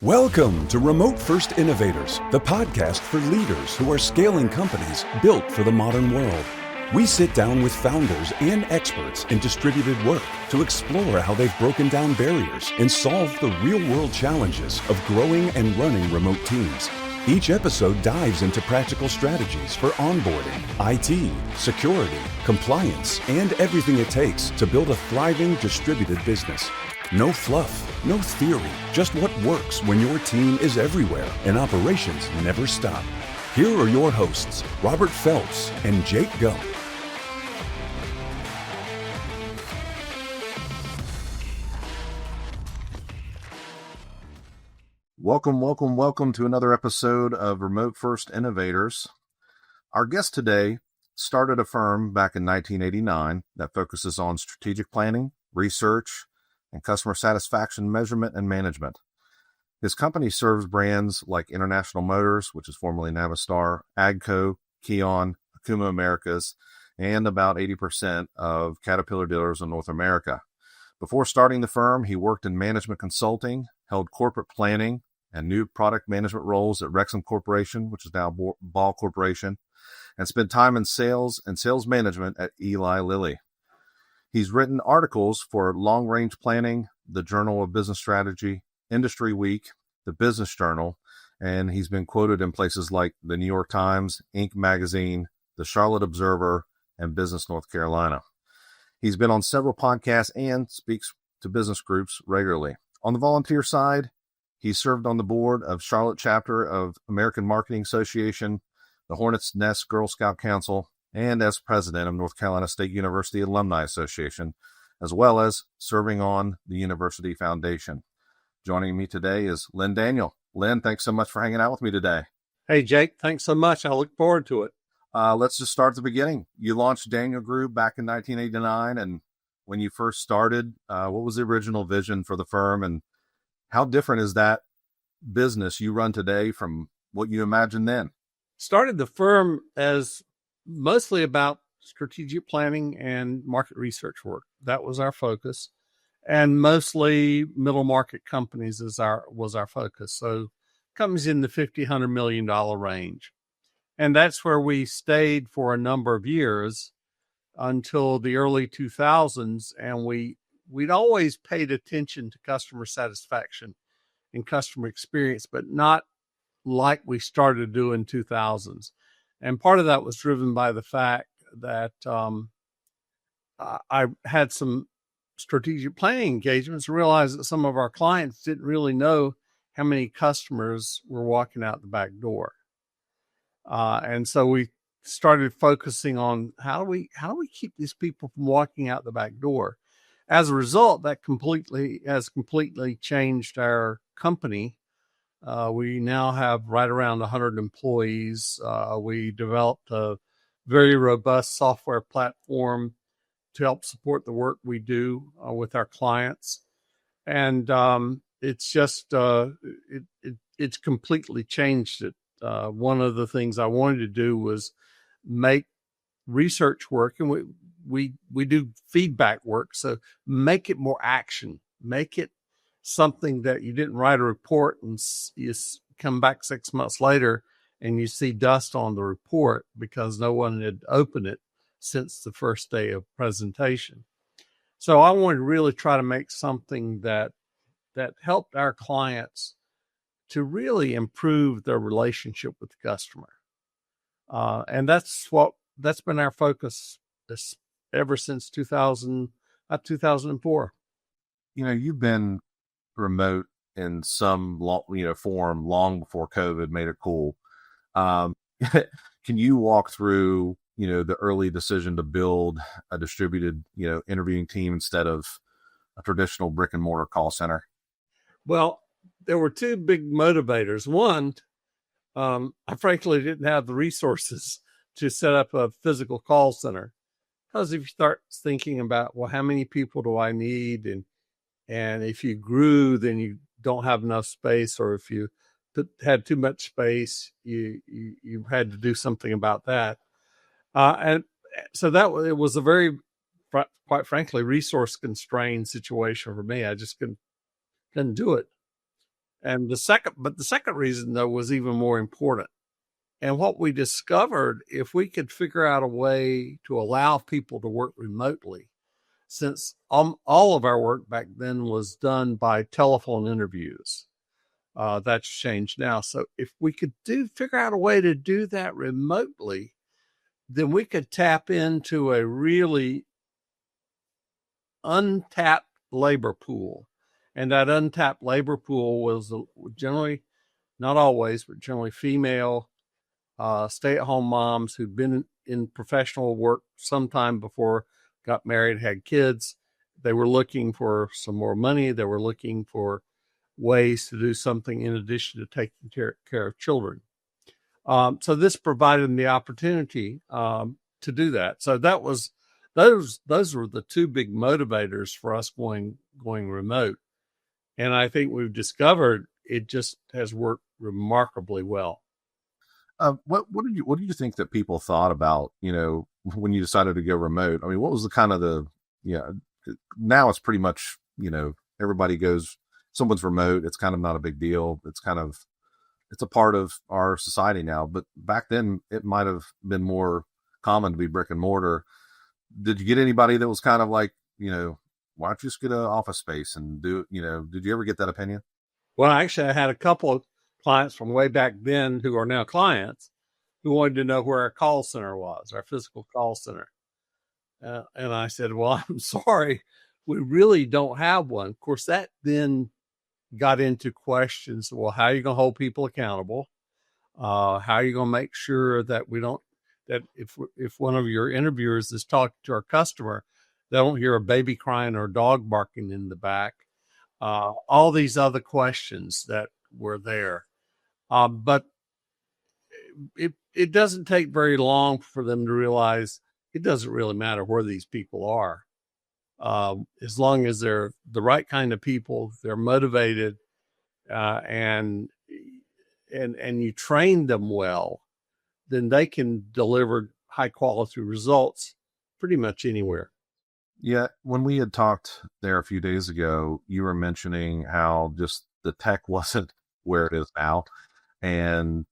Welcome to Remote First Innovators, the podcast for leaders who are scaling companies built for the modern world. We sit down with founders and experts in distributed work to explore how they've broken down barriers and solved the real-world challenges of growing and running remote teams. Each episode dives into practical strategies for onboarding, IT, security, compliance, and everything it takes to build a thriving distributed business. No fluff, no theory, just what works when your team is everywhere and operations never stop. Here are your hosts, Robert Phelps and Jake Gump. Welcome to another episode of Remote First Innovators. Our guest today started a firm back in 1989 that focuses on strategic planning, research, and customer satisfaction measurement and management. His company serves brands like International Motors, which is formerly Navistar, Agco, Keon, Akuma Americas, and about 80% of Caterpillar dealers in North America. Before starting the firm, he worked in management consulting, held corporate planning and new product management roles at Rexam Corporation, which is now Ball Corporation, and spent time in sales and sales management at Eli Lilly. He's written articles for Long Range Planning, the Journal of Business Strategy, Industry Week, the Business Journal, and he's been quoted in places like the New York Times, Inc. magazine, the Charlotte Observer, and Business North Carolina. He's been on several podcasts and speaks to business groups regularly. On the volunteer side, he served on the board of Charlotte chapter of American Marketing Association, the Hornets Nest Girl Scout Council, and as president of North Carolina State University Alumni Association, as well as serving on the University Foundation. Joining me today is Lynn Daniel. Lynn, thanks so much for hanging out with me today. Hey, Jake, thanks so much. I look forward to it. Let's just start at the beginning. You launched Daniel Group back in 1989, and when you first started, what was the original vision for the firm, and how different is that business you run today from what you imagined then? Started the firm as mostly about strategic planning and market research work. That was our focus, and mostly middle market companies was our focus. So companies in the $50-100 million range, and that's where we stayed for a number of years until the early 2000s. And we'd always paid attention to customer satisfaction and customer experience, but not like we started to do in 2000s. And part of that was driven by the fact that I had some strategic planning engagements and realized that some of our clients didn't really know how many customers were walking out the back door. And so we started focusing on how do we keep these people from walking out the back door. As a result, that has completely changed our company. We now have right around 100 employees. We developed a very robust software platform to help support the work we do with our clients. And it's just, it's completely changed it. One of the things I wanted to do was make research work, and we do feedback work. So make it more action, make it something that you didn't write a report and you come back 6 months later and you see dust on the report because no one had opened it since the first day of presentation. So I wanted to really try to make something that helped our clients to really improve their relationship with the customer. And that's been our focus ever since 2004. You know, you've been remote in some form long before COVID made it cool. Can you walk through the early decision to build a distributed interviewing team instead of a traditional brick and mortar call center? Well, there were two big motivators. One, I frankly didn't have the resources to set up a physical call center, because if you start thinking about, well, how many people do I need, and if you grew, then you don't have enough space, or if you had too much space, you had to do something about that. And so it was a very, quite frankly, resource constrained situation for me. I just couldn't do it. And the second reason though was even more important. And what we discovered, if we could figure out a way to allow people to work remotely, since all of our work back then was done by telephone interviews, that's changed now. So if we could figure out a way to do that remotely, then we could tap into a really untapped labor pool. And that untapped labor pool was generally, not always, but generally female stay-at-home moms who'd been in professional work sometime before, got married, had kids. They were looking for some more money. They were looking for ways to do something in addition to taking care of children. So this provided them the opportunity to do that. So that was those were the two big motivators for us going remote. And I think we've discovered it just has worked remarkably well. What did you think that people thought about, when you decided to go remote? I mean, what was the kind of now it's pretty much, everybody goes, someone's remote. It's kind of not a big deal. It's a part of our society now, but back then it might have been more common to be brick and mortar. Did you get anybody that was kind of like, why don't you just get an office space and do, did you ever get that opinion? Well, actually I had a couple of clients from way back then who are now clients who wanted to know where our call center was, our physical call center. And I said, well, I'm sorry, we really don't have one. Of course, that then got into questions. Well, how are you going to hold people accountable? How are you going to make sure that that if one of your interviewers is talking to our customer, they don't hear a baby crying or a dog barking in the back? All these other questions that were there. But it doesn't take very long for them to realize it doesn't really matter where these people are. As long as they're the right kind of people, they're motivated, and you train them well, then they can deliver high quality results pretty much anywhere. Yeah. When we had talked there a few days ago, you were mentioning how just the tech wasn't where it is now. And,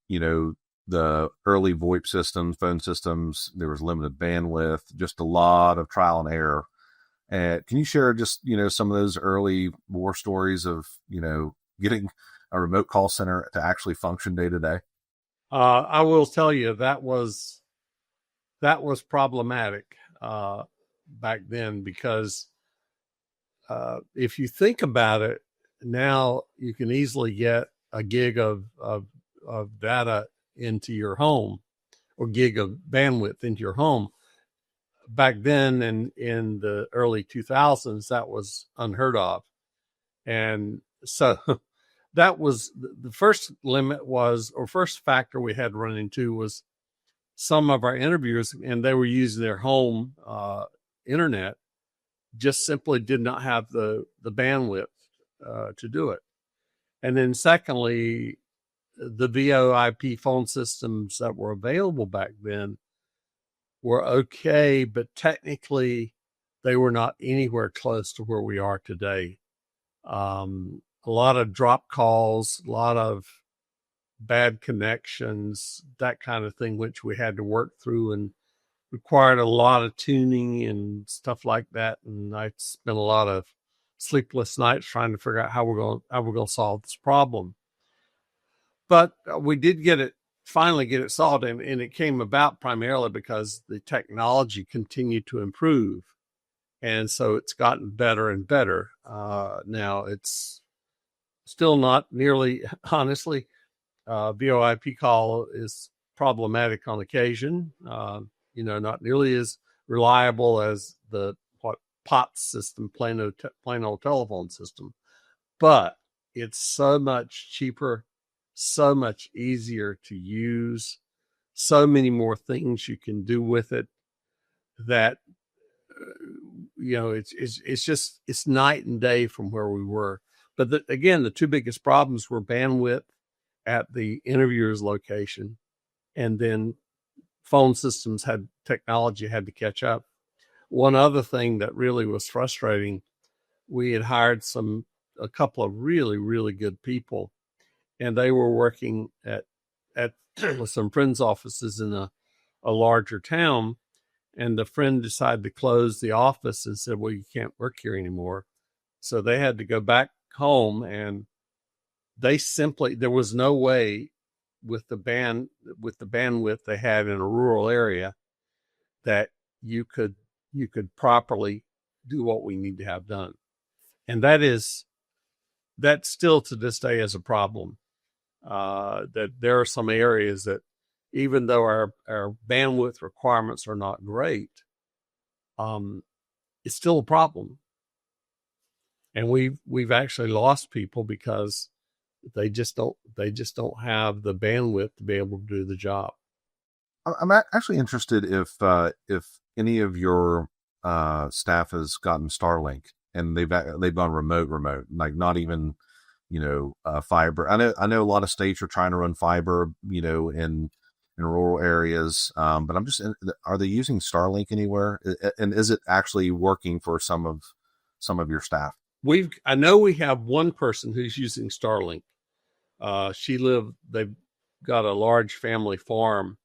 the early VoIP systems, phone systems, there was limited bandwidth, just a lot of trial and error. Can you share just, some of those early war stories of, getting a remote call center to actually function day to day? I will tell you that was problematic back then, because if you think about it, now you can easily get a gig of data into your home, or gig of bandwidth into your home. Back then, in the early 2000s, that was unheard of. And so that was the first limit first factor we had to run into was some of our interviewers, and they were using their home internet, just simply did not have the bandwidth to do it. And then secondly, the VoIP phone systems that were available back then were okay, but technically they were not anywhere close to where we are today. A lot of drop calls, a lot of bad connections, that kind of thing, which we had to work through and required a lot of tuning and stuff like that. And I spent a lot of sleepless nights trying to figure out how we're going to solve this problem. But we did finally get it solved, and it came about primarily because the technology continued to improve. And so it's gotten better and better. Now it's still not nearly, honestly, VoIP call is problematic on occasion. Not nearly as reliable as the POTS system, plain old telephone system, but it's so much cheaper, so much easier to use, so many more things you can do with it that it's night and day from where we were. But again, the two biggest problems were bandwidth at the interviewer's location, and then phone systems technology had to catch up. One other thing that really was frustrating, we had hired a couple of really, really good people and they were working at some friends' offices in a larger town. And the friend decided to close the office and said, well, you can't work here anymore. So they had to go back home, and there was no way with the bandwidth they had in a rural area that you could properly do what we need to have done. And that still to this day is a problem. That there are some areas that, even though our bandwidth requirements are not great, it's still a problem. And we've actually lost people because they just don't have the bandwidth to be able to do the job. I'm actually interested if any of your staff has gotten Starlink and they've gone remote, like not even, fiber. I know a lot of states are trying to run fiber, in rural areas. But are they using Starlink anywhere? And is it actually working for some of your staff? I know we have one person who's using Starlink. They've got a large family farm,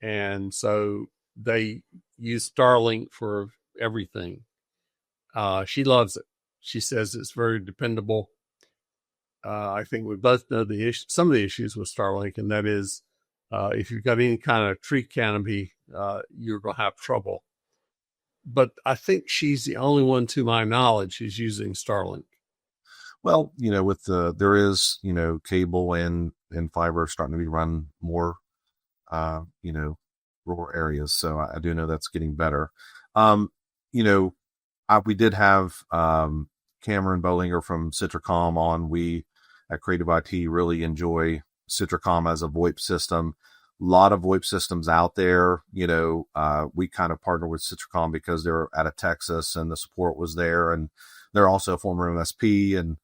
and so they use Starlink for everything. She loves it. She says it's very dependable. I think we both know some of the issues with Starlink, and that is, if you've got any kind of tree canopy, you're going to have trouble. But I think she's the only one, to my knowledge, who's using Starlink. Well, there is, cable and fiber starting to be run more, rural areas. So I do know that's getting better. We did have Cameron Bollinger from Citricom on. We at Creative IT really enjoy Citricom as a VoIP system. A lot of VoIP systems out there. We kind of partner with Citricom because they're out of Texas and the support was there, and they're also a former MSP, and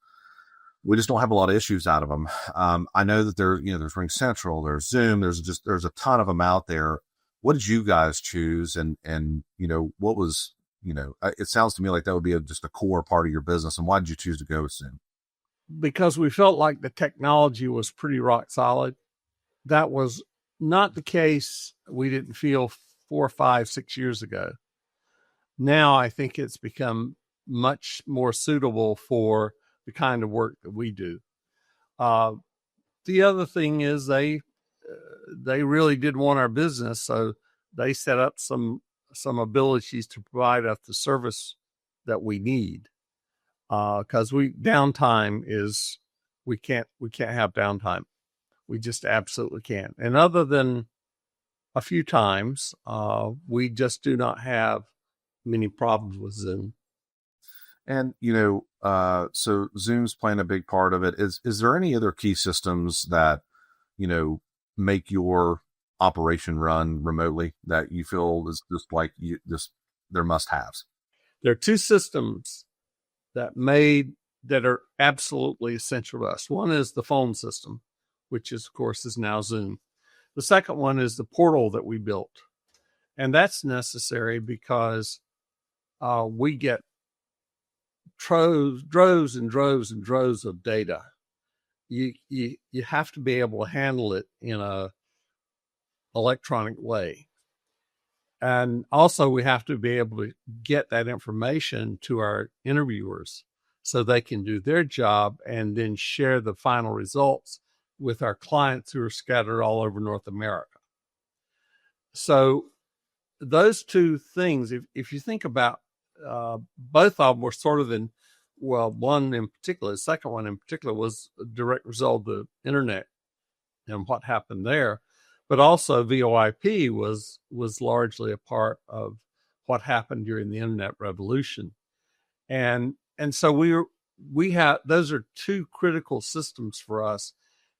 we just don't have a lot of issues out of them. I know that there's Ring Central, there's Zoom, there's a ton of them out there. What did you guys choose? And what was, it sounds to me like that would be just a core part of your business. And why did you choose to go with Zoom? Because we felt like the technology was pretty rock solid. That was not the case, we didn't feel 4, 5, 6 years ago. Now I think it's become much more suitable for the kind of work that we do. The other thing is they really did want our business, so they set up some abilities to provide us the service that we need. Because downtime is, we can't have downtime. We just absolutely can't. And other than a few times, we just do not have many problems with Zoom. And, so Zoom's playing a big part of it. Is there any other key systems that, make your operation run remotely that you feel is just like they're must-haves? There are two systems that are absolutely essential to us. One is the phone system, which is, of course, is now Zoom. The second one is the portal that we built. And that's necessary because we get droves and droves and droves of data. You have to be able to handle it in a electronic way. And also we have to be able to get that information to our interviewers so they can do their job and then share the final results with our clients who are scattered all over North America. So those two things, if you think about, both of them were sort of one in particular, the second one in particular was a direct result of the internet and what happened there. But also VoIP was largely a part of what happened during the internet revolution. And so we have, those are two critical systems for us.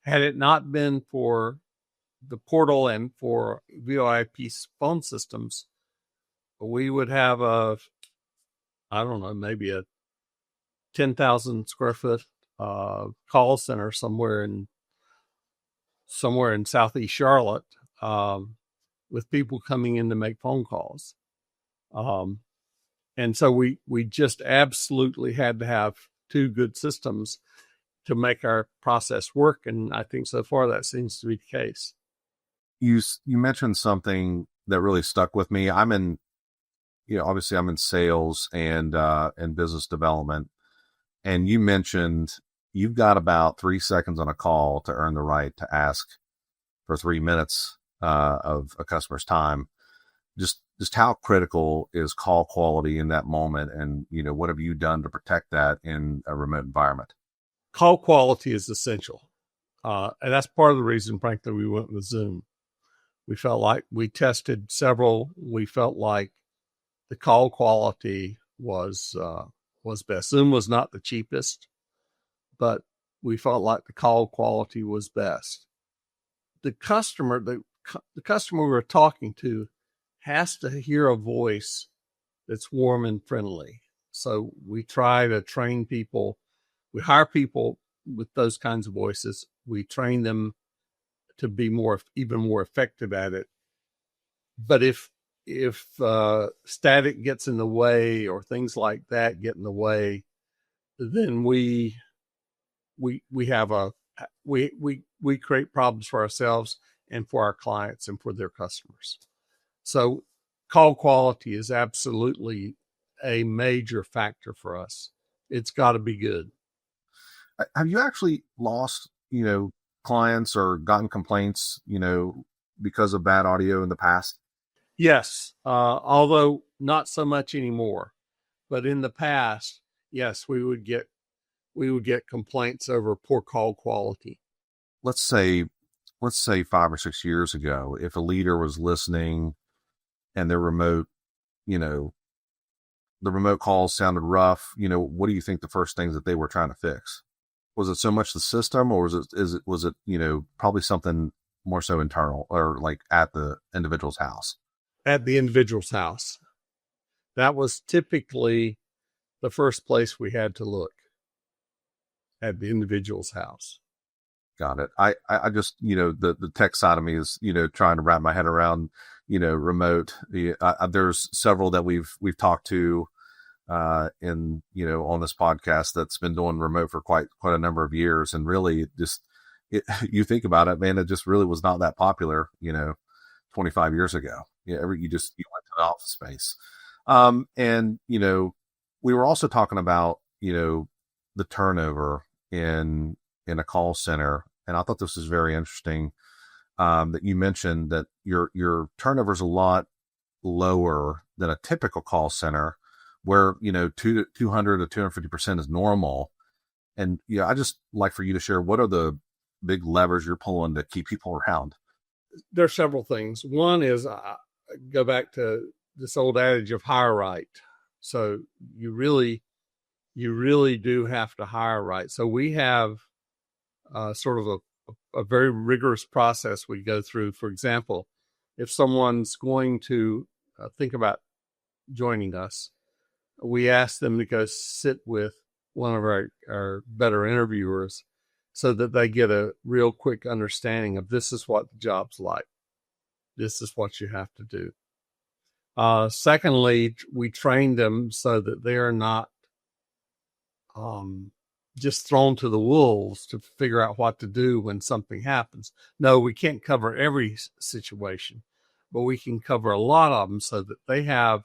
Had it not been for the portal and for VoIP phone systems, we would have maybe a 10,000 square foot call center somewhere in Southeast Charlotte, with people coming in to make phone calls. And so we just absolutely had to have two good systems to make our process work. And I think so far that seems to be the case. You mentioned something that really stuck with me. Obviously I'm in sales and business development. And you mentioned you've got about 3 seconds on a call to earn the right to ask for 3 minutes of a customer's time. Just how critical is call quality in that moment? And, what have you done to protect that in a remote environment? Call quality is essential. And that's part of the reason, frankly, we went with Zoom. We felt like we tested several. We felt like the call quality was best. Zoom was not the cheapest, but we felt like the call quality was best. The customer we were talking to has to hear a voice that's warm and friendly. So we try to train people. We hire people with those kinds of voices. We train them to be even more effective at it. But if static gets in the way or things like that get in the way, then we create problems for ourselves and for our clients and for their customers. So call quality is absolutely a major factor for us. It's got to be good. Have you actually lost, clients or gotten complaints, because of bad audio in the past? Yes, although not so much anymore. But in the past, yes, we would get complaints over poor call quality. Let's say 5 or 6 years ago, if a leader was listening and their remote, the remote calls sounded rough, what do you think the first things that they were trying to fix? Was it so much the system, or was it probably something more so internal, or like at the individual's house? At the individual's house. That was typically the first place we had to look, at the individual's house. Got it. I just, the tech side of me is, trying to wrap my head around, remote. There's several that we've talked to on this podcast that's been doing remote for quite a number of years. And really you think about it, man, it just really was not that popular, 25 years ago. You went to the office space. And, we were also talking about, the turnover in a call center. And I thought this was very interesting, that you mentioned that your turnover is a lot lower than a typical call center where, 200 to 250% is normal. And I just like for you to share, what are the big levers you're pulling to keep people around? There are several things. One is go back to this old adage of hire right. So you really do have to hire right. So we have sort of a very rigorous process we go through. For example, if someone's going to think about joining us, we ask them to go sit with one of our better interviewers so that they get a real quick understanding of this is what the job's like. This is what you have to do. Secondly, we train them so that they are not just thrown to the wolves to figure out what to do when something happens. No, we can't cover every situation, but we can cover a lot of them so that they have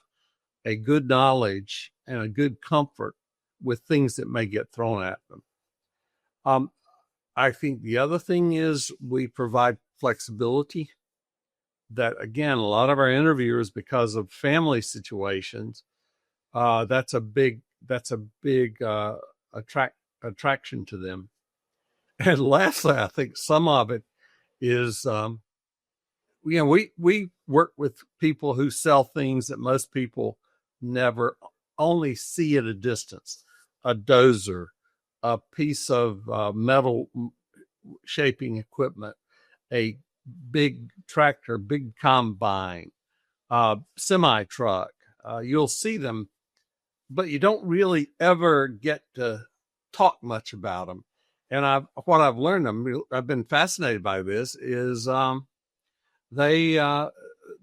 a good knowledge and a good comfort with things that may get thrown at them. I think the other thing is we provide flexibility. That, again, a lot of our interviewers, because of family situations, that's a big attraction to them. And lastly, I think some of it is, we work with people who sell things that most people never only see at a distance. A dozer, a piece of metal shaping equipment, a big tractor, big combine, semi truck. You'll see them, but you don't really ever get to talk much about them. And what I've learned, I've been fascinated by this, is they are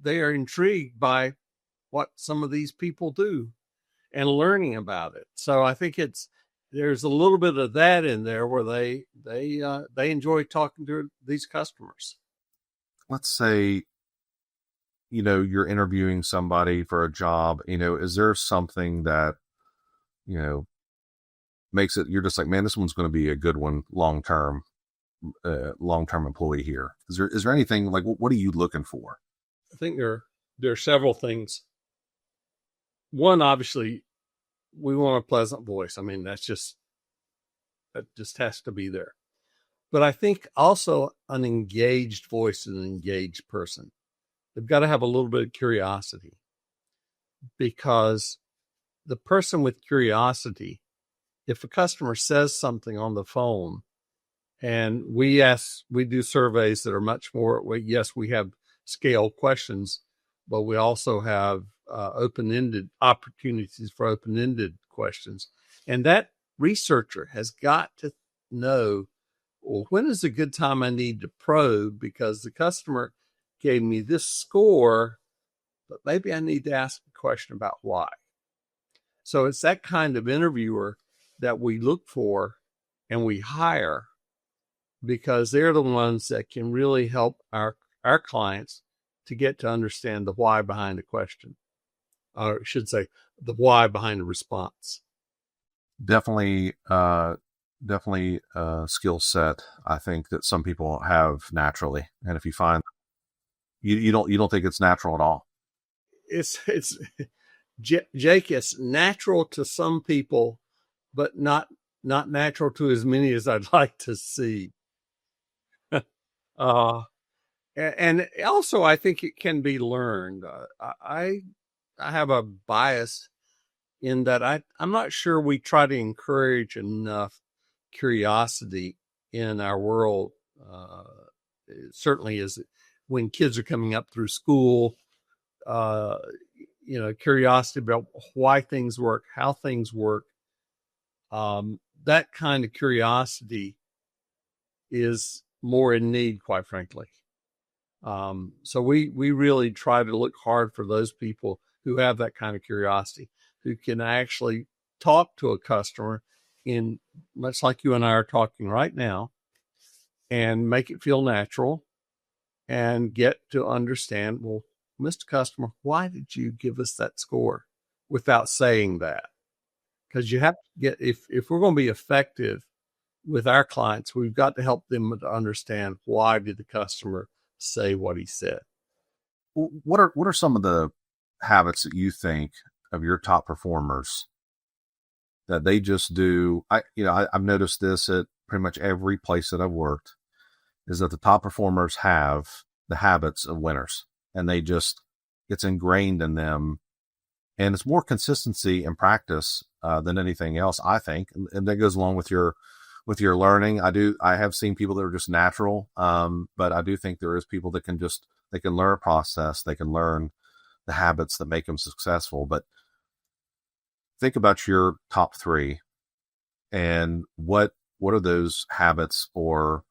intrigued by what some of these people do and learning about it. So I think it's there's a little bit of that in there where they enjoy talking to these customers. Let's say, you're interviewing somebody for a job, is there something that, makes it, you're just like, man, this one's going to be a good one long-term employee here? Is there anything like, what are you looking for? I think there are several things. One, obviously, we want a pleasant voice. I mean, that just has to be there. But I think also an engaged voice and an engaged person. They've got to have a little bit of curiosity, because the person with curiosity, if a customer says something on the phone, and we do surveys that are much more, yes, we have scale questions, but we also have open-ended opportunities for open-ended questions. And that researcher has got to know, well, when is a good time I need to probe, because the customer gave me this score, but maybe I need to ask a question about why. So it's that kind of interviewer that we look for and we hire, because they're the ones that can really help our clients to get to understand the why behind the question, or I should say the why behind the response. Definitely a skill set, I think, that some people have naturally. And if you find you don't think it's natural at all. It's Jake, it's natural to some people, but not natural to as many as I'd like to see. And also, I think it can be learned. I have a bias in that I'm not sure we try to encourage enough curiosity in our world. It certainly is when kids are coming up through school, curiosity about why things work, how things work. That kind of curiosity is more in need, quite frankly. So we really try to look hard for those people who have that kind of curiosity, who can actually talk to a customer in much like you and I are talking right now, and make it feel natural and get to understand, well, Mr. Customer, why did you give us that score, without saying that? Because you have to get, if we're going to be effective with our clients, we've got to help them to understand, why did the customer say what he said. What are some of the habits that you think of your top performers that they just do? I've noticed this at pretty much every place that I've worked, is that the top performers have the habits of winners, and it's ingrained in them, and it's more consistency and practice than anything else, I think. And that goes along with your learning. I have seen people that are just natural. But I do think there is people that they can learn a process. They can learn the habits that make them successful. But think about your top three, and what are those habits or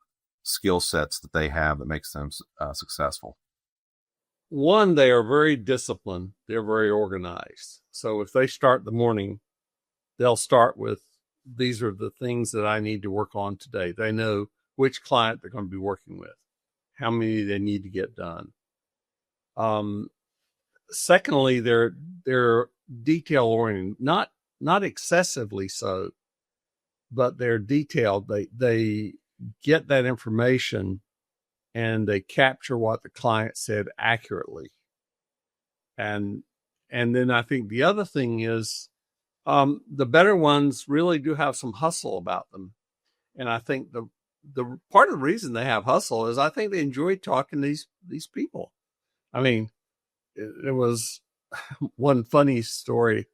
skill sets that they have that makes them successful? One, they are very disciplined. They're very organized. So if they start the morning, they'll start with, these are the things that I need to work on today. They know which client they're going to be working with, how many they need to get done. Secondly, they're detail oriented, not excessively so, but they're detailed. They get that information and they capture what the client said accurately. And then I think the other thing is, the better ones really do have some hustle about them. And I think the part of the reason they have hustle is I think they enjoy talking to these people. I mean, it was one funny story.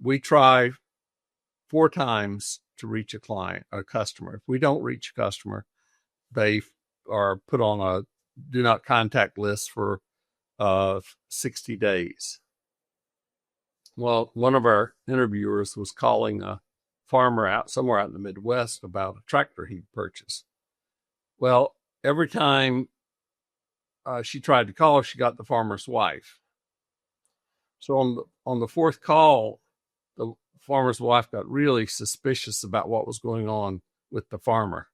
We try 4 times to reach a customer. If we don't reach a customer, they are put on a do not contact list for 60 days. Well, one of our interviewers was calling a farmer somewhere out in the Midwest about a tractor he purchased. Well, every time she tried to call, she got the farmer's wife. So on the 4th call, the farmer's wife got really suspicious about what was going on with the farmer.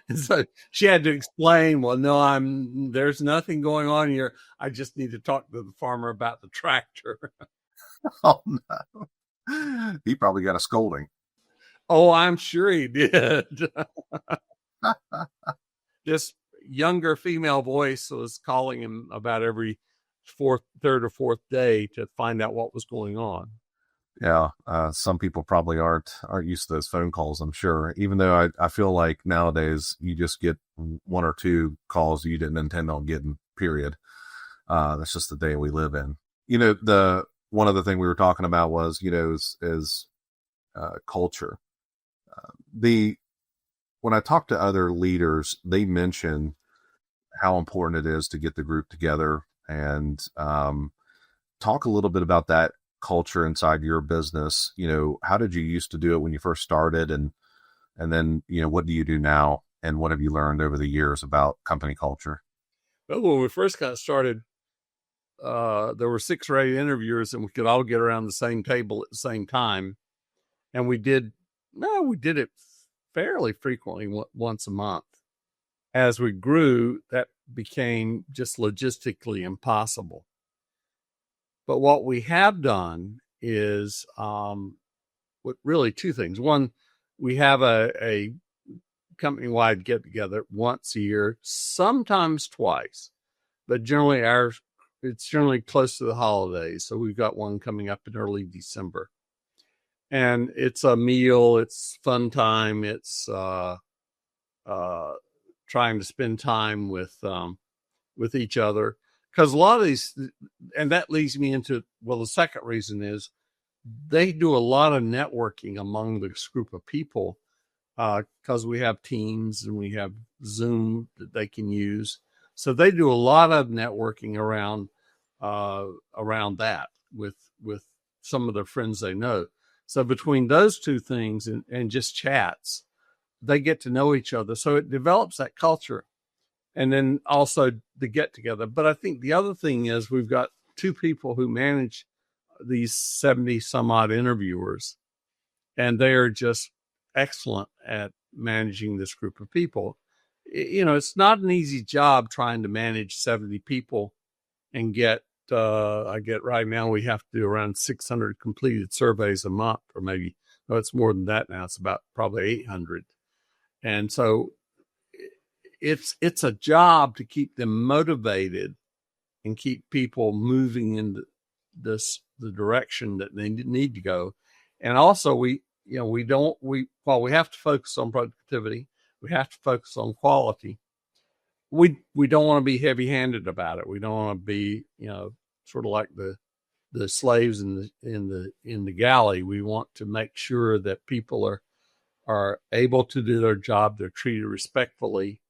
And so she had to explain, well, no, there's nothing going on here. I just need to talk to the farmer about the tractor. Oh, no. He probably got a scolding. Oh, I'm sure he did. This younger female voice was calling him about every third or fourth day to find out what was going on. Yeah, some people probably aren't used to those phone calls, I'm sure. Even though I feel like nowadays you just get one or two calls you didn't intend on getting, period. That's just the day we live in. The one other thing we were talking about was, is culture. When I talk to other leaders, they mention how important it is to get the group together and talk a little bit about that culture inside your business. How did you used to do it when you first started, and then what do you do now, and what have you learned over the years about company culture? Well, when we first got started, there were 6 or 8 interviewers, and we could all get around the same table at the same time, and we did it fairly frequently, once a month. As we grew, that became just logistically impossible. But what we have done is really 2 things. One, we have a company-wide get-together once a year, sometimes twice, but generally it's generally close to the holidays. So we've got one coming up in early December. And it's a meal, it's fun time, it's trying to spend time with each other. Because a lot of these, and that leads me into, the second reason is they do a lot of networking among this group of people, because we have Teams and we have Zoom that they can use. So they do a lot of networking around that with some of their friends they know. So between those 2 things and just chats, they get to know each other. So it develops that culture. And then also the get together. But I think the other thing is we've got 2 people who manage these 70 some odd interviewers, and they are just excellent at managing this group of people. It's not an easy job trying to manage 70 people and get right now we have to do around 600 completed surveys a month, or maybe, no, it's more than that now. It's about probably 800. And so it's a job to keep them motivated and keep people moving in the direction that they need to go. And also while we have to focus on productivity, we have to focus on quality. We don't want to be heavy-handed about it. We don't want to be, sort of like the slaves in the galley. We want to make sure that people are able to do their job. They're treated respectfully,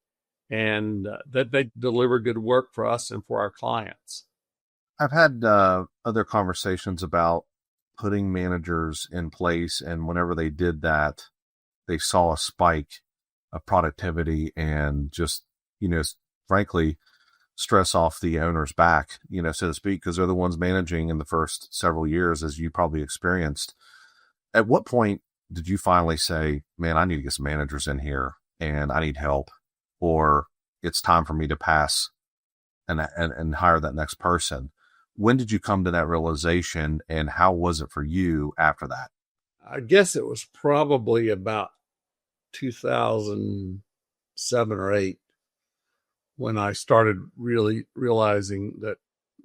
and that they deliver good work for us and for our clients. I've had other conversations about putting managers in place, and whenever they did that, they saw a spike of productivity and just, frankly, stress off the owner's back, so to speak, because they're the ones managing in the first several years, as you probably experienced. At what point did you finally say, man, I need to get some managers in here and I need help, or it's time for me to pass and hire that next person? When did you come to that realization, and how was it for you after that? I guess it was probably about 2007 or 8 when I started really realizing that,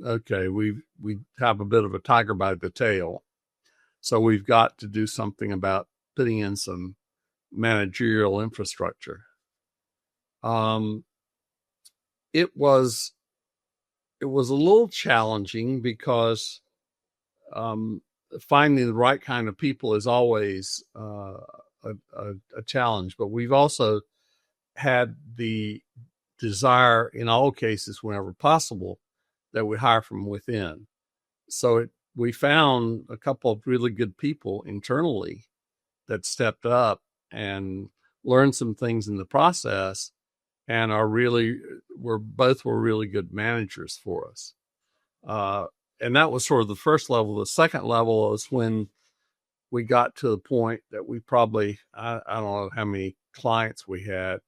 okay, we have a bit of a tiger by the tail. So we've got to do something about putting in some managerial infrastructure. It was a little challenging because finding the right kind of people is always a challenge. But we've also had the desire, in all cases, whenever possible, that we hire from within. So we found a couple of really good people internally that stepped up and learned some things in the process, and were really good managers for us. that was sort of the first level. The second level is when we got to the point that we probably, I don't know how many clients we had,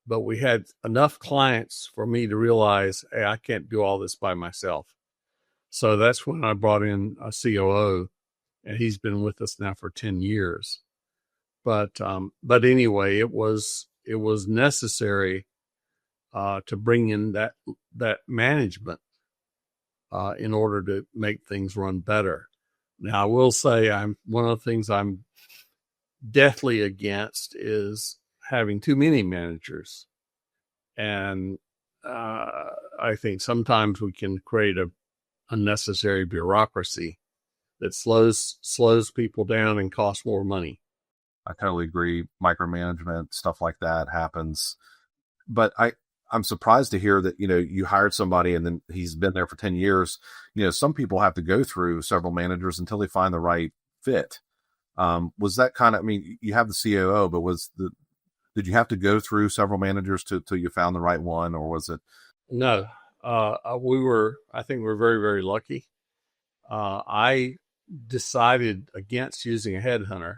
but we had enough clients for me to realize, hey, I can't do all this by myself. So that's when I brought in a COO, and he's been with us now for 10 years. But anyway, it was necessary to bring in that management in order to make things run better. Now, I will say one of the things I'm deathly against is having too many managers. And I think sometimes we can create a unnecessary bureaucracy that slows people down and costs more money. I totally agree. Micromanagement, stuff like that happens. But I'm surprised to hear that, you hired somebody and then he's been there for 10 years. Some people have to go through several managers until they find the right fit. Was that you have the COO, but did you have to go through several managers till you found the right one, or was it? No, I think we were very, very lucky. I decided against using a headhunter.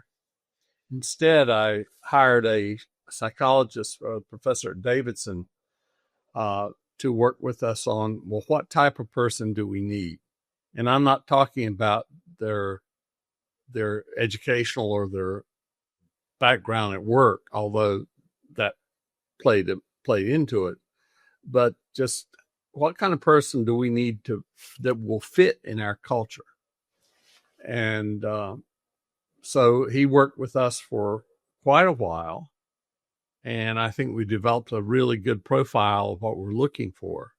Instead, I hired a psychologist, professor at Davidson, to work with us on, well, what type of person do we need? And I'm not talking about their educational or their background at work, although that played into it, but just what kind of person do we need that will fit in our culture? And so he worked with us for quite a while, and I think we developed a really good profile of what we're looking for.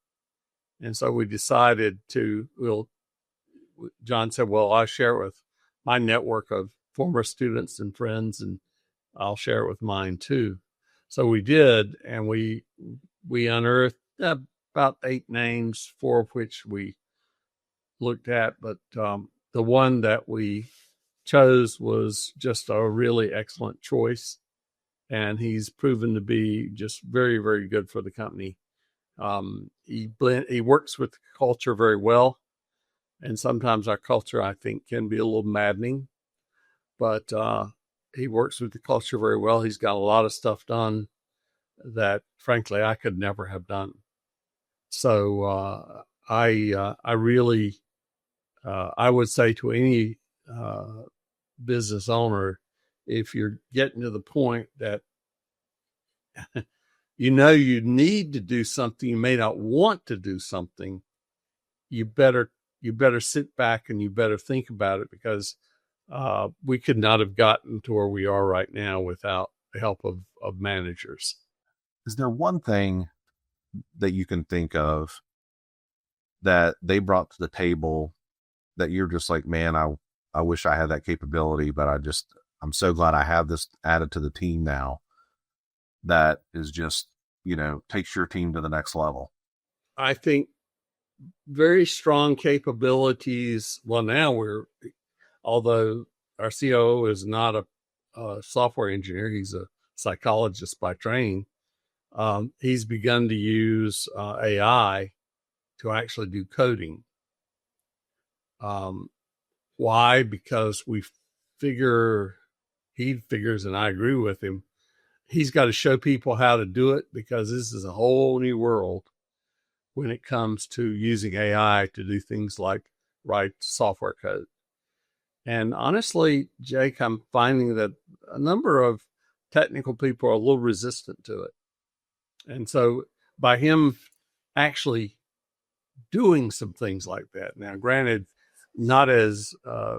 And so we decided John said, well, I'll share it with my network of former students and friends, and I'll share it with mine too. So we did, and we unearthed about 8 names, 4 of which we looked at, but the one that we chose was just a really excellent choice, and he's proven to be just very, very good for the company. He works with the culture very well, and sometimes our culture, I think, can be a little maddening, but he works with the culture very well. He's got a lot of stuff done that, frankly, I could never have done. So I really, I would say to any business owner, if you're getting to the point that you need to do something, you may not want to do something, you better sit back and you better think about it, because we could not have gotten to where we are right now without the help of managers. Is there one thing that you can think of that they brought to the table that you're just like, man, I wish I had that capability, but I'm so glad I have this added to the team now, that is just, takes your team to the next level? I think very strong capabilities. Well, now although our COO is not a software engineer, he's a psychologist by training. He's begun to use AI to actually do coding. Why? Because he figures, and I agree with him, he's got to show people how to do it, because this is a whole new world when it comes to using AI to do things like write software code. And honestly, Jake, I'm finding that a number of technical people are a little resistant to it. And so by him actually doing some things like that, now granted, not as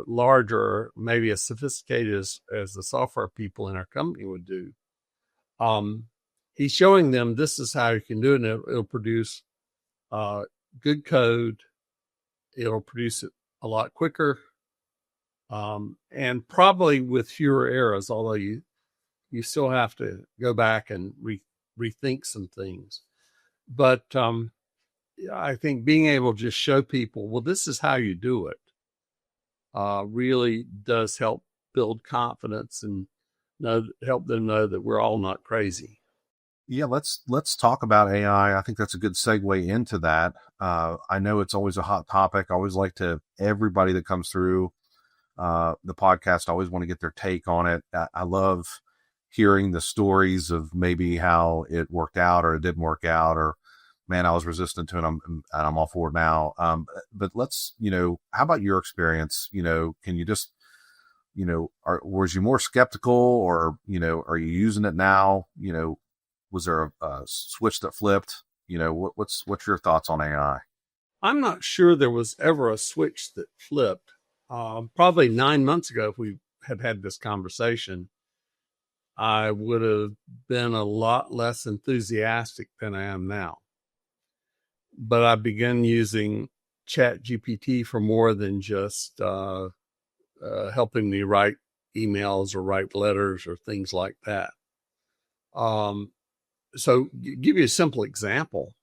large or maybe as sophisticated as the software people in our company would do, he's showing them this is how you can do it, and it'll produce good code. It'll produce it a lot quicker, and probably with fewer errors, although you still have to go back and rethink some things. But I think being able to just show people, well, this is how you do it, really does help build confidence and help them know that we're all not crazy. Yeah, let's talk about AI. I think that's a good segue into that. I know it's always a hot topic. I always like to everybody that comes through the podcast, I always want to get their take on it. I love hearing the stories of maybe how it worked out or it didn't work out, or man, I was resistant to it, and I'm all for it now. But let's, how about your experience? Can you just, was you more skeptical, or are you using it now? Was there a switch that flipped? What's your thoughts on AI? I'm not sure there was ever a switch that flipped. Probably 9 months ago, if we had had this conversation, I would have been a lot less enthusiastic than I am now. But I began using Chat GPT for more than just helping me write emails or write letters or things like that. So give you a simple example.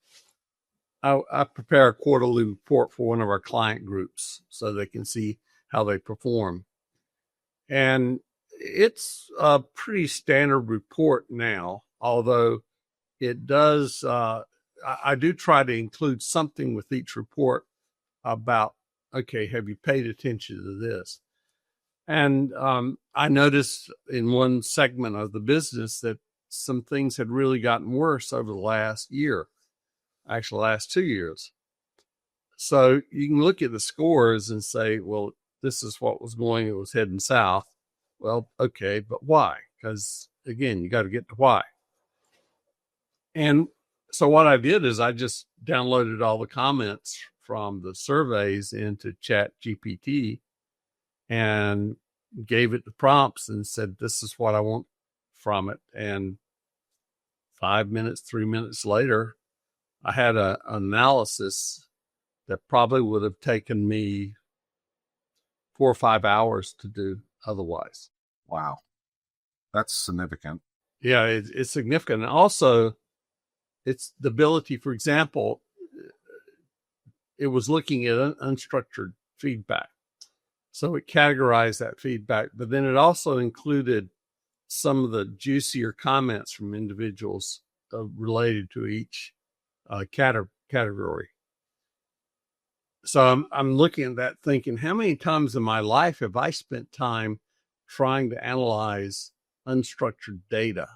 I prepare a quarterly report for one of our client groups so they can see how they perform. And it's a pretty standard report now, although it does, I do try to include something with each report about, okay, have you paid attention to this? And I noticed in one segment of the business that some things had really gotten worse over the last year, actually last 2 years. So you can look at the scores and say, well, this is what was going, it was heading south. Well, okay, but why? Because again, you got to get to why. And so what I did is I just downloaded all the comments from the surveys into Chat GPT and gave it the prompts and said, this is what I want from it. And 5 minutes, 3 minutes later, I had an analysis that probably would have taken me 4 or 5 hours to do otherwise. Wow. That's significant. Yeah, it's significant. And also, it's the ability, for example, it was looking at unstructured feedback. So it categorized that feedback, but then it also included some of the juicier comments from individuals related to each category. So I'm looking at that thinking, how many times in my life have I spent time trying to analyze unstructured data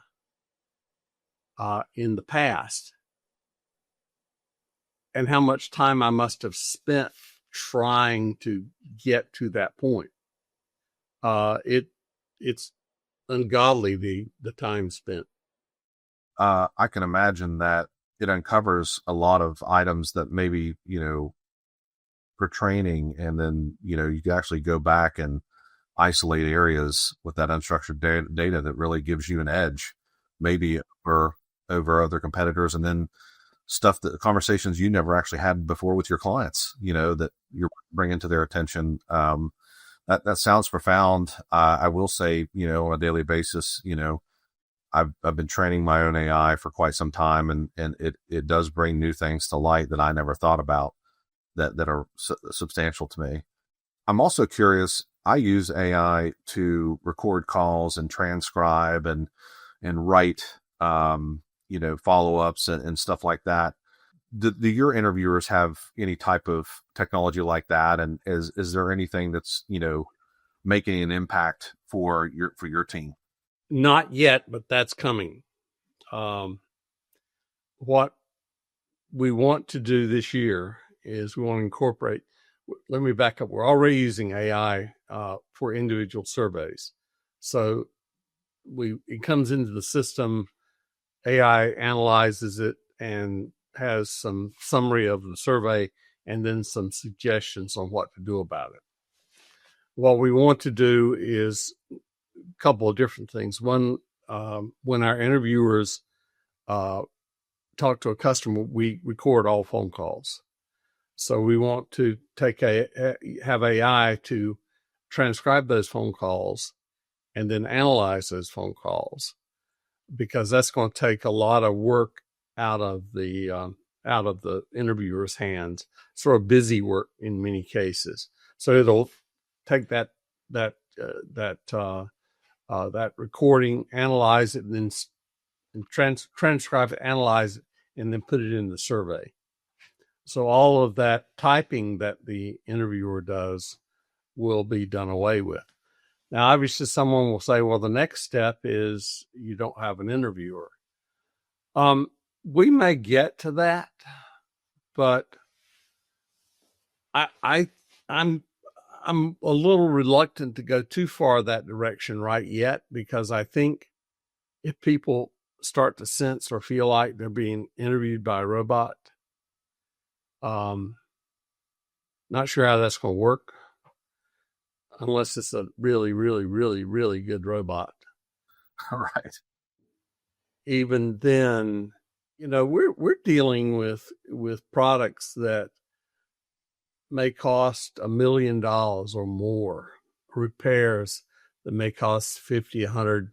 in the past? And how much time I must have spent trying to get to that point. It's ungodly, the time spent. I can imagine that it uncovers a lot of items that maybe, for training, and then, you can actually go back and isolate areas with that unstructured data that really gives you an edge, maybe over other competitors, and then conversations you never actually had before with your clients, that you're bringing to their attention. That sounds profound. I will say, on a daily basis, I've been training my own AI for quite some time, and it does bring new things to light that I never thought about that are substantial to me. I'm also curious. I use AI to record calls and transcribe and write, follow-ups and stuff like that. Do your interviewers have any type of technology like that? And is there anything that's, making an impact for your team? Not yet, but that's coming. What we want to do this year is we want to incorporate, let me back up. We're already using AI for individual surveys. So it comes into the system, AI analyzes it and has some summary of the survey and then some suggestions on what to do about it. What we want to do is a couple of different things. One, when our interviewers talk to a customer, we record all phone calls. So we want to have AI to transcribe those phone calls and then analyze those phone calls, because that's going to take a lot of work out of the interviewer's hands. Sort of busy work in many cases. So it'll take that recording, analyze it, and then and transcribe it, analyze it, and then put it in the survey. So all of that typing that the interviewer does will be done away with. Now, obviously, someone will say, well, the next step is you don't have an interviewer. We may get to that, but I'm a little reluctant to go too far that direction right yet, because I think if people start to sense or feel like they're being interviewed by a robot, not sure how that's going to work unless it's a really, really, really, really good robot. All right. Even then, we're dealing with products that may cost $1 million or more, repairs that may cost $50, $100,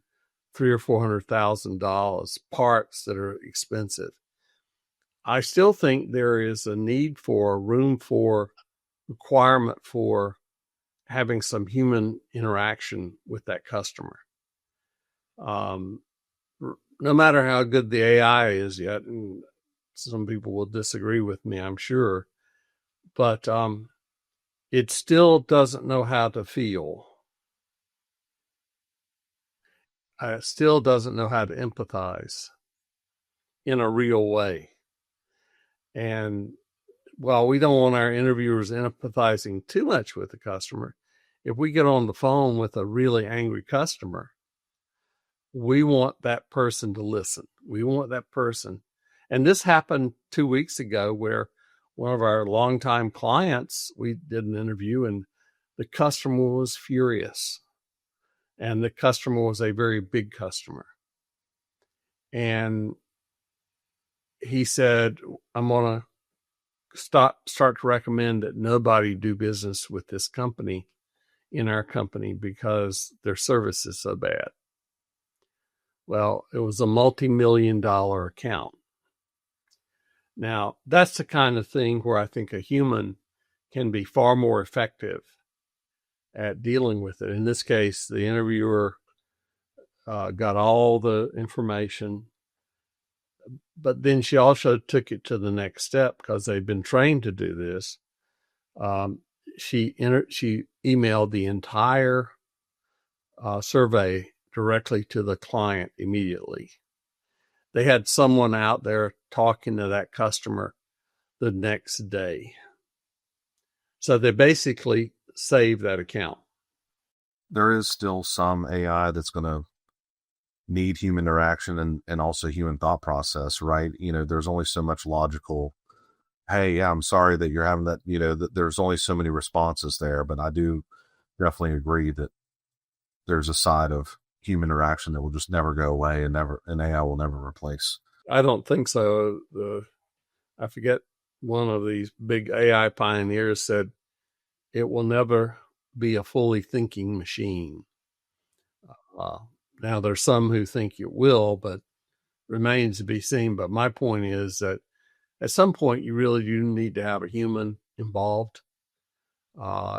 $300,000 or $400,000, parts that are expensive. I still think there is a need for requirement for having some human interaction with that customer. No matter how good the AI is yet, and some people will disagree with me, I'm sure, but it still doesn't know how to feel. It still doesn't know how to empathize in a real way. And while we don't want our interviewers empathizing too much with the customer, if we get on the phone with a really angry customer, we want that person to listen. We want that person. And this happened 2 weeks ago where one of our longtime clients, we did an interview and the customer was furious. And the customer was a very big customer. And he said, I'm going to start to recommend that nobody do business with this company in our company because their service is so bad. Well, it was a multi-million-dollar account. Now, that's the kind of thing where I think a human can be far more effective at dealing with it. In this case, the interviewer got all the information, but then she also took it to the next step because they've been trained to do this. She emailed the entire survey directly to the client immediately. They had someone out there talking to that customer the next day. So they basically saved that account. There is still some AI that's going to need human interaction and also human thought process, right? There's only so much logical, hey, yeah, I'm sorry that you're having that, that there's only so many responses there, but I do definitely agree that there's a side of human interaction that will just never go away and AI will never replace. I don't think so. I forget, one of these big AI pioneers said it will never be a fully thinking machine. Now there's some who think it will, but remains to be seen. But my point is that at some point you really do need to have a human involved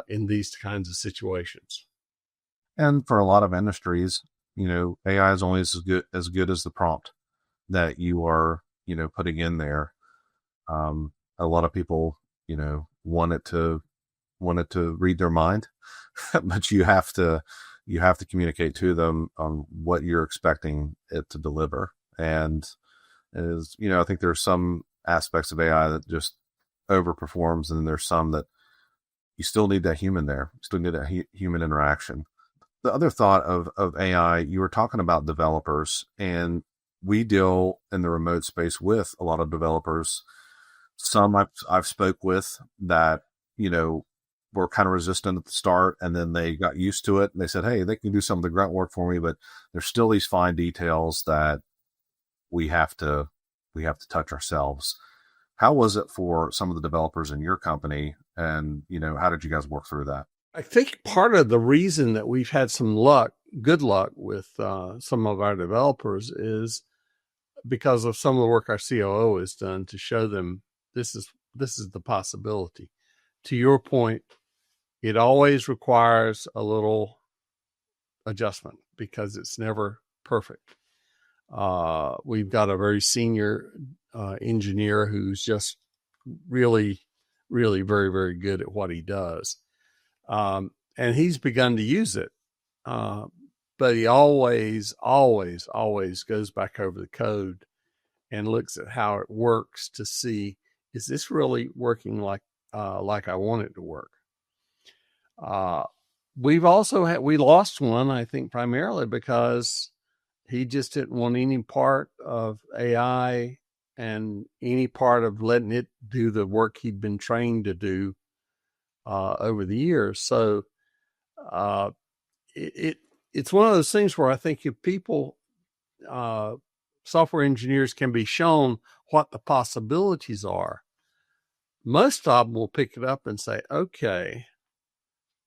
in these kinds of situations. And for a lot of industries, AI is only as good as the prompt that you are, putting in there. A lot of people, want it to read their mind, but you have to communicate to them on what you're expecting it to deliver. And I think there's some aspects of AI that just overperforms, and then there's some that you still need that human there, still need that human interaction. The other thought of AI, you were talking about developers, and we deal in the remote space with a lot of developers. Some I've spoke with that, were kind of resistant at the start, and then they got used to it and they said, hey, they can do some of the grunt work for me, but there's still these fine details that we have to touch ourselves. How was it for some of the developers in your company? And, how did you guys work through that? I think part of the reason that we've had some good luck with some of our developers is because of some of the work our COO has done to show them this is the possibility. To your point, it always requires a little adjustment because it's never perfect. We've got a very senior engineer who's just really, really very, very good at what he does. And he's begun to use it. But he always goes back over the code and looks at how it works to see, is this really working like I want it to work? We lost one, I think, primarily because he just didn't want any part of AI and any part of letting it do the work he'd been trained to do over the years. So it's one of those things where I think if people, software engineers, can be shown what the possibilities are, most of them will pick it up and say, okay,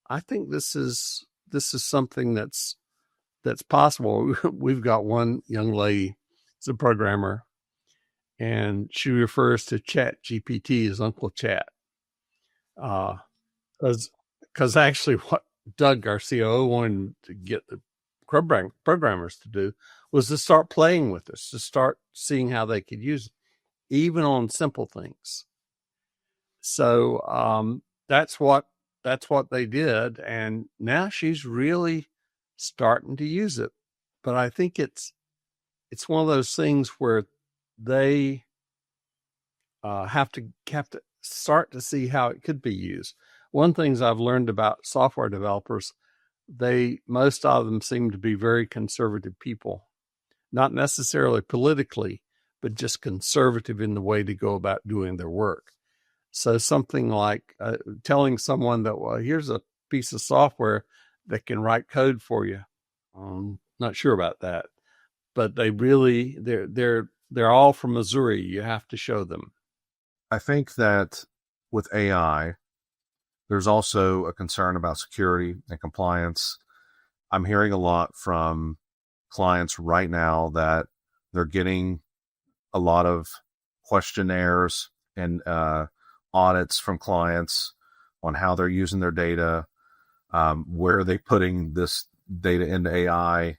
I think this is something that's possible. We've got one young lady, it's a programmer, and she refers to Chat GPT as Uncle Chat. Because actually what Doug, our COO, wanted to get the programmers to do was to start playing with this, to start seeing how they could use it, even on simple things. So that's what they did, and now she's really starting to use it. But I think it's one of those things where they have to start to see how it could be used. One thing I've learned about software developers, most of them seem to be very conservative people, not necessarily politically, but just conservative in the way to go about doing their work. So something like telling someone that, well, here's a piece of software that can write code for you. Not sure about that, but they're all from Missouri. You have to show them. I think that with AI, there's also a concern about security and compliance. I'm hearing a lot from clients right now that they're getting a lot of questionnaires and audits from clients on how they're using their data. Where are they putting this data into AI?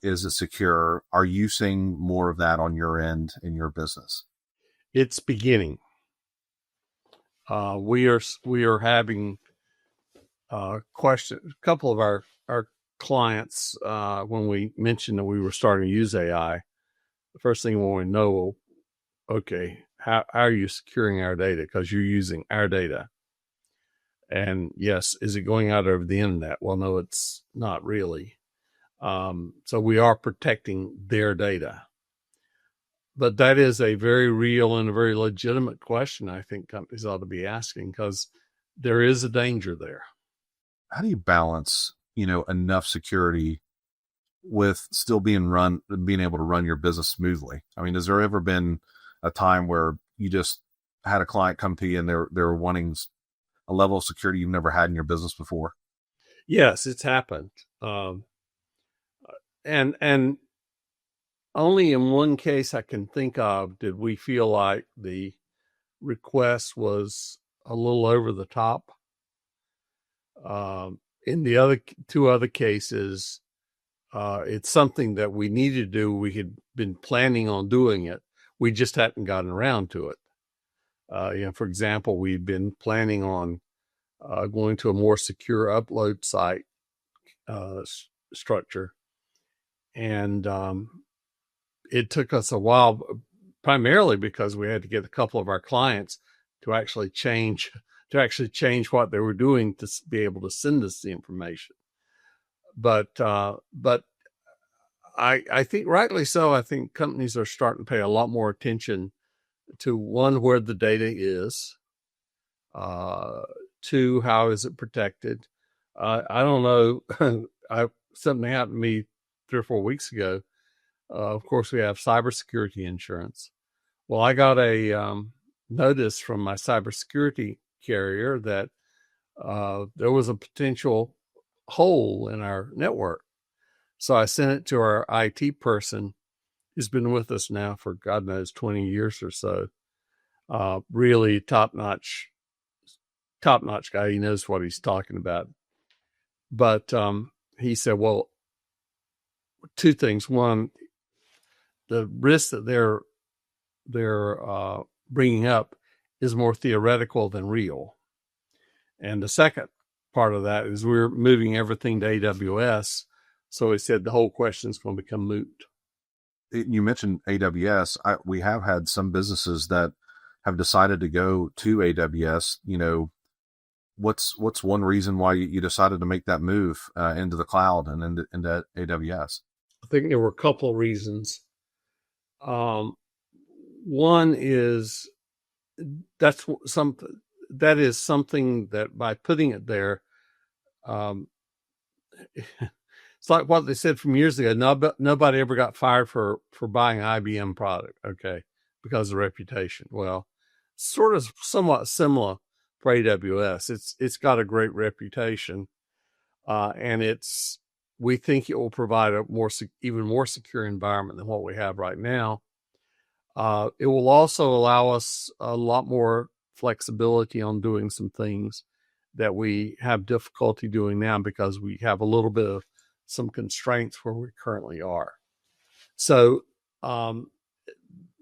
Is it secure? Are you seeing more of that on your end in your business? It's beginning. We are having questions. A couple of our clients, when we mentioned that we were starting to use AI, the first thing we want to know, well, okay, how are you securing our data? Because you're using our data. And yes, is it going out over the internet? Well, no, it's not really. So we are protecting their data. But that is a very real and a very legitimate question I think companies ought to be asking, because there is a danger there. How do you balance, enough security with still being able to run your business smoothly? I mean, has there ever been a time where you just had a client come to you and they're wanting a level of security you've never had in your business before? Yes, it's happened. And only in one case I can think of did we feel like the request was a little over the top. In the other two other cases, it's something that we needed to do. We had been planning on doing it. We just hadn't gotten around to it. For example, we've been planning on going to a more secure upload site structure. And it took us a while, primarily because we had to get a couple of our clients to actually change what they were doing to be able to send us the information. But I think rightly so. I think companies are starting to pay a lot more attention to, one, where the data is, two, how is it protected? I don't know. Something happened to me 3 or 4 weeks ago. Of course, we have cybersecurity insurance. Well, I got a notice from my cybersecurity carrier that there was a potential hole in our network. So I sent it to our IT person, who's been with us now for God knows 20 years or so. Really top-notch guy. He knows what he's talking about. But he said, well, 2 things. One, the risk that they're bringing up is more theoretical than real. And the second part of that is we're moving everything to AWS. So he said the whole question is going to become moot. You mentioned AWS. We have had some businesses that have decided to go to AWS. What's one reason why you decided to make that move into the cloud and into AWS? I think there were a couple of reasons. One is that is something that by putting it there, it's like what they said from years ago. Nobody ever got fired for buying IBM product, okay, because of reputation. Well, sort of somewhat similar for AWS. It's got a great reputation, and we think it will provide a even more secure environment than what we have right now. It will also allow us a lot more flexibility on doing some things that we have difficulty doing now because we have a little bit of some constraints where we currently are. So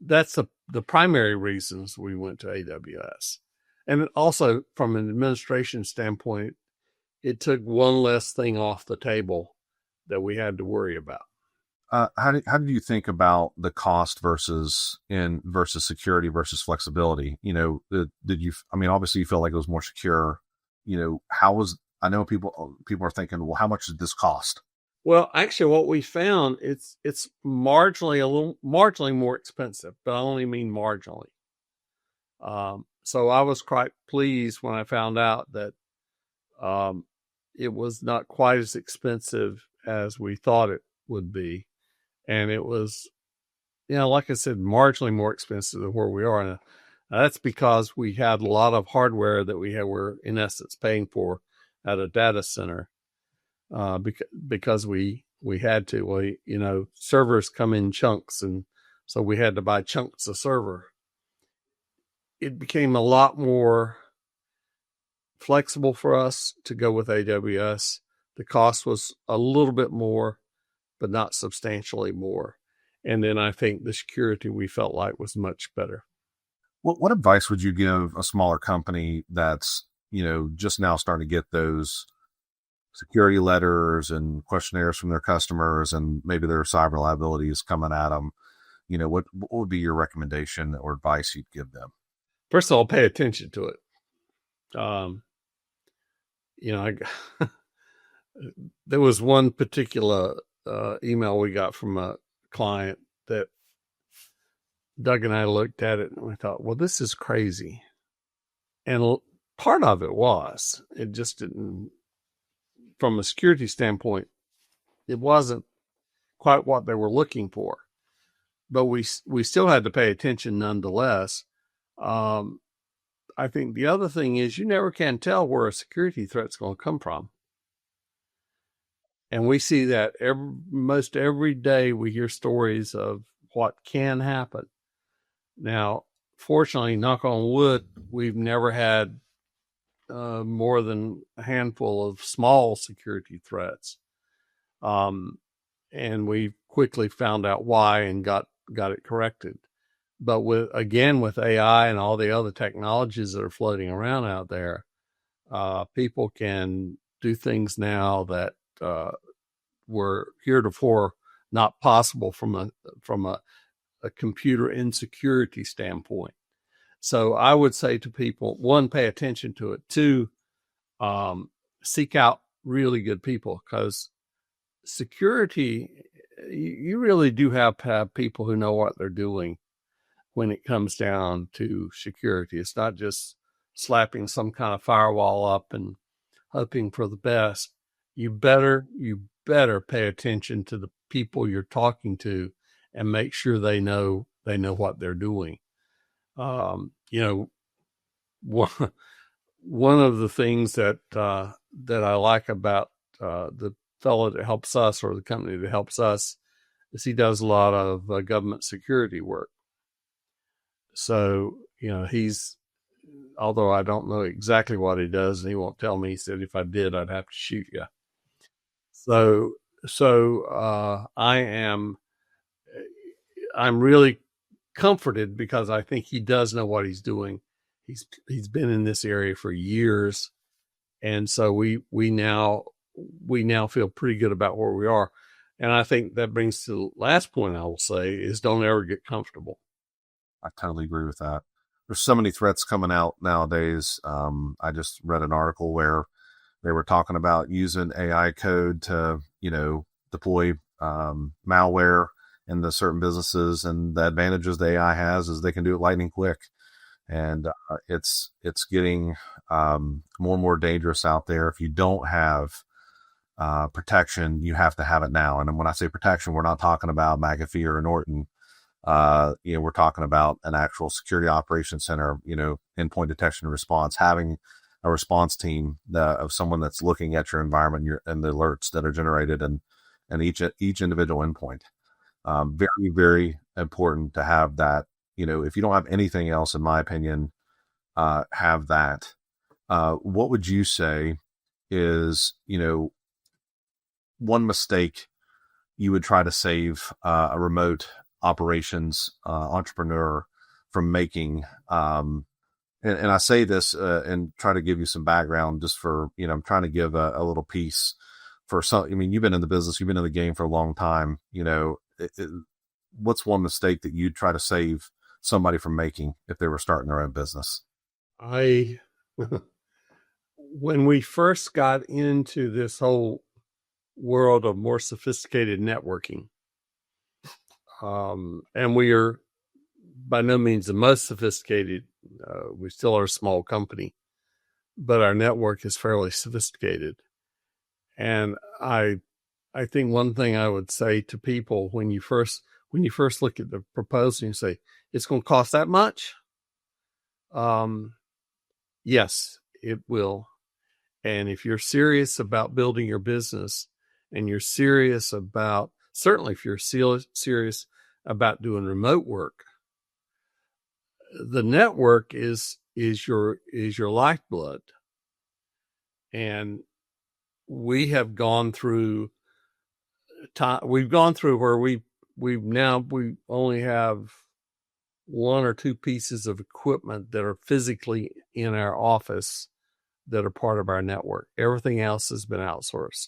that's the primary reasons we went to AWS. And also from an administration standpoint, it took one less thing off the table that we had to worry about. How did you think about the cost versus security versus flexibility? Obviously you feel like it was more secure. I know people are thinking, well, how much did this cost? Well, actually what we found, it's marginally more expensive, but I only mean marginally. So I was quite pleased when I found out that, it was not quite as expensive as we thought it would be. And it was, like I said, marginally more expensive than where we are. And that's because we had a lot of hardware that were in essence paying for at a data center, because we had to. Servers come in chunks, and so we had to buy chunks of server. It became a lot more flexible for us to go with AWS. The cost was a little bit more, but not substantially more. And then I think the security we felt like was much better. What advice would you give a smaller company that's, just now starting to get those security letters and questionnaires from their customers, and maybe their cyber liabilities coming at them? What would be your recommendation or advice you'd give them? First of all, pay attention to it. There was one particular email we got from a client that Doug and I looked at it and we thought, well, this is crazy. And part of it just didn't, from a security standpoint, it wasn't quite what they were looking for, but we still had to pay attention nonetheless. I think the other thing is you never can tell where a security threat's going to come from. And we see that most every day we hear stories of what can happen. Now, fortunately, knock on wood, we've never had more than a handful of small security threats. And we quickly found out why and got it corrected. But with AI and all the other technologies that are floating around out there, people can do things now that were heretofore not possible from a computer insecurity standpoint. So I would say to people, one, pay attention to it. Two, seek out really good people, because security, you really do have to have people who know what they're doing when it comes down to security. It's not just slapping some kind of firewall up and hoping for the best. You better pay attention to the people you're talking to and make sure they know what they're doing. One of the things that I like about the fellow that helps us, or the company that helps us, is he does a lot of government security work. So, although I don't know exactly what he does, and he won't tell me, he said, if I did, I'd have to shoot you. So I'm really comforted because I think he does know what he's doing. He's been in this area for years, and so we now feel pretty good about where we are. And I think that brings to the last point I will say is don't ever get comfortable. I totally agree with that. There's so many threats coming out nowadays. I just read an article where they were talking about using AI code to, deploy malware in the certain businesses, and the advantages the AI has is they can do it lightning quick. And it's getting more and more dangerous out there. If you don't have protection, you have to have it now. And when I say protection, we're not talking about McAfee or Norton. We're talking about an actual security operations center, endpoint detection and response, having a response team of someone that's looking at your environment and the alerts that are generated and each individual endpoint. Very, very important to have that. If you don't have anything else, in my opinion, have that. What would you say is, one mistake you would try to save a remote operations entrepreneur from making? And I say this and try to give you some background just for, I'm trying to give a little piece for some. You've been in the business, you've been in the game for a long time. What's one mistake that you'd try to save somebody from making if they were starting their own business? When we first got into this whole world of more sophisticated networking, and we are by no means the most sophisticated. We still are a small company, but our network is fairly sophisticated. And I think one thing I would say to people when you first look at the proposal and you say, it's going to cost that much? Yes, it will. And if you're serious about building your business and you're serious about, certainly if you're serious about doing remote work, the network is your lifeblood. And we have gone through time. We've gone through where we only have one or two pieces of equipment that are physically in our office that are part of our network. Everything else has been outsourced.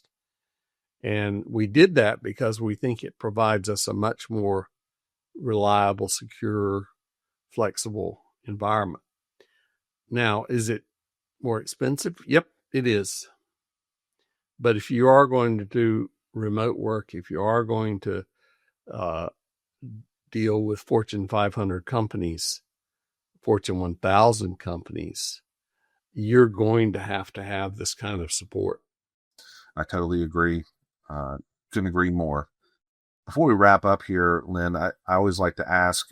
And we did that because we think it provides us a much more reliable, secure, flexible environment. Now, is it more expensive? Yep, it is. But if you are going to do remote work, if you are going to deal with Fortune 500 companies, Fortune 1000 companies, you're going to have this kind of support. I totally agree. Couldn't agree more. Before we wrap up here, Lynn, I always like to ask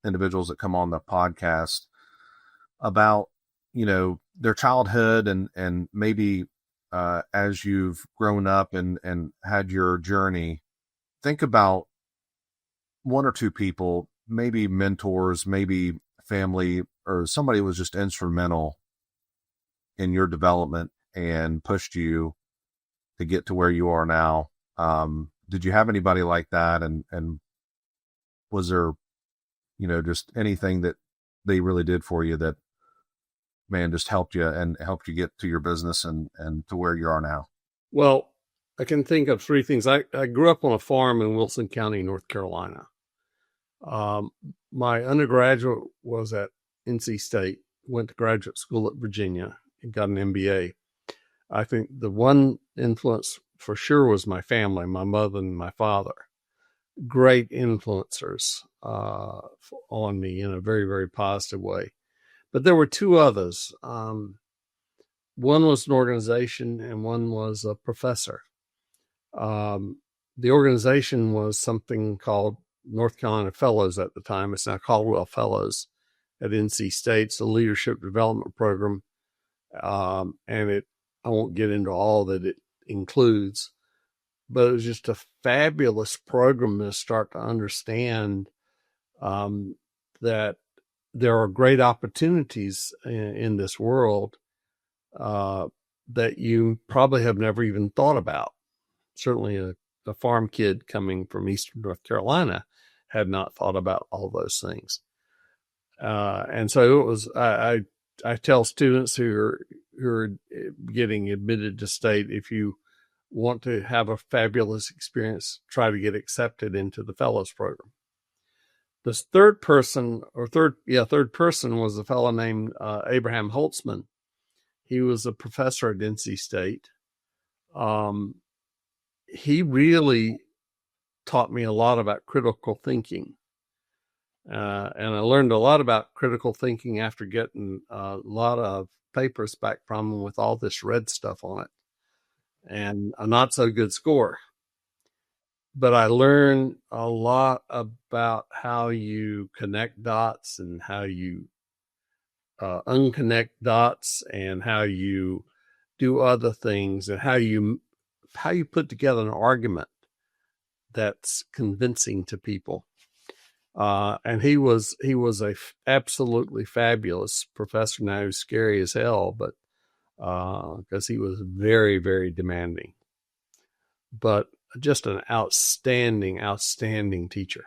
individuals that come on the podcast about, their childhood and maybe as you've grown up and had your journey, think about one or two people, maybe mentors, maybe family, or somebody was just instrumental in your development and pushed you to get to where you are now. Did you have anybody like that? And was there, just anything that they really did for you that, man, just helped you and helped you get to your business and to where you are now? Well, I can think of three things. I grew up on a farm in Wilson County, North Carolina. My undergraduate was at NC State, went to graduate school at Virginia and got an MBA. I think the one influence for sure was my family, my mother and my father. Great influencers on me in a very, very positive way. But there were two others. One was an organization and one was a professor. The organization was something called North Carolina Fellows at the time. It's now Caldwell Fellows at NC State. It's a leadership development program. And I won't get into all that it includes, but it was just a fabulous program to start to understand that there are great opportunities in this world that you probably have never even thought about. Certainly a the farm kid coming from Eastern North Carolina had not thought about all those things. And so it was, I tell students who are getting admitted to state, if you want to have a fabulous experience, try to get accepted into the fellows program. This third person was a fellow named Abraham Holtzman. He was a professor at NC State. He really taught me a lot about critical thinking. And I learned a lot about critical thinking after getting a lot of papers back from him with all this red stuff on it and a not so good score. But I learned a lot about how you connect dots and how you unconnect dots and how you do other things and how you put together an argument that's convincing to people. And he was a absolutely fabulous professor. Now he was scary as hell, but because he was very, very demanding, but just an outstanding teacher.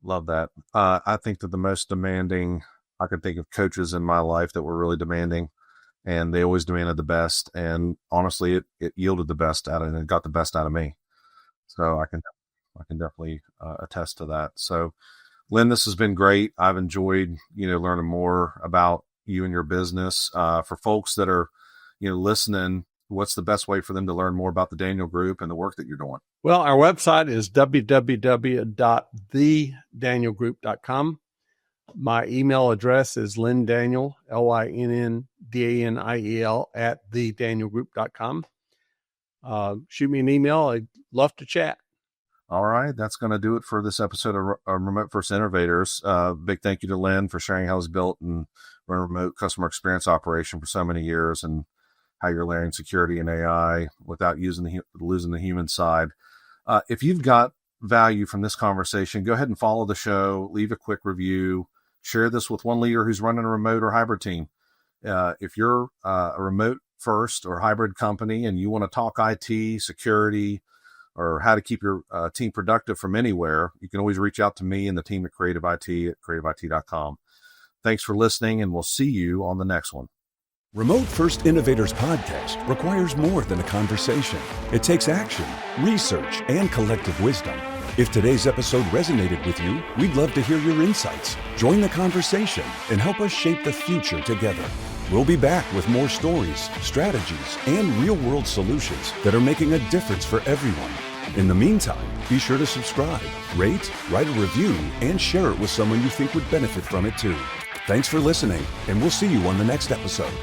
Love that. I think that the most demanding, I could think of coaches in my life that were really demanding, and they always demanded the best. And honestly, it yielded the best out of it and got the best out of me. So I can definitely attest to that. So Lynn, this has been great. I've enjoyed, learning more about you and your business. For folks that are, listening, what's the best way for them to learn more about the Daniel Group and the work that you're doing? Well, our website is www.thedanielgroup.com. My email address is Lynn Daniel, LYNNDANIEL @thedanielgroup.com. Shoot me an email. I'd love to chat. All right. That's going to do it for this episode of Remote First Innovators. Big thank you to Lynn for sharing how he's built and run a remote customer experience operation for so many years and how you're layering security and AI without losing the human side. If you've got value from this conversation, go ahead and follow the show, leave a quick review, share this with one leader who's running a remote or hybrid team. If you're a remote first or hybrid company and you want to talk IT, security, or how to keep your team productive from anywhere, you can always reach out to me and the team at Creative IT at creativeit.com. Thanks for listening, and we'll see you on the next one. Remote First Innovators podcast requires more than a conversation. It takes action, research, and collective wisdom. If today's episode resonated with you, we'd love to hear your insights. Join the conversation and help us shape the future together. We'll be back with more stories, strategies, and real-world solutions that are making a difference for everyone. In the meantime, be sure to subscribe, rate, write a review, and share it with someone you think would benefit from it too. Thanks for listening, and we'll see you on the next episode.